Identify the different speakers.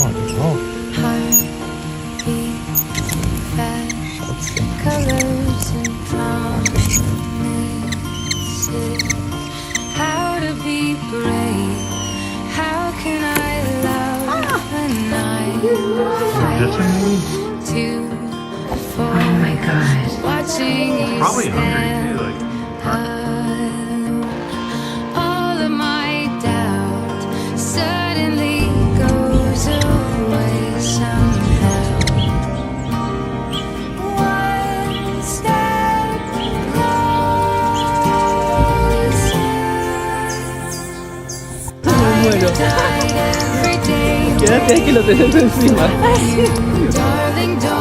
Speaker 1: Oh.
Speaker 2: Heartbeat fast, colors and promises. How to be brave? How can I love a night to fall?
Speaker 3: Oh my God.
Speaker 2: Watching you
Speaker 1: Probably hungry
Speaker 2: stand
Speaker 1: too. Like,
Speaker 2: alone. All of my doubt suddenly goes away somehow. One step closer.
Speaker 3: muero.
Speaker 2: Died every day.
Speaker 3: Quédate que lo tenés encima.
Speaker 2: Darling, don't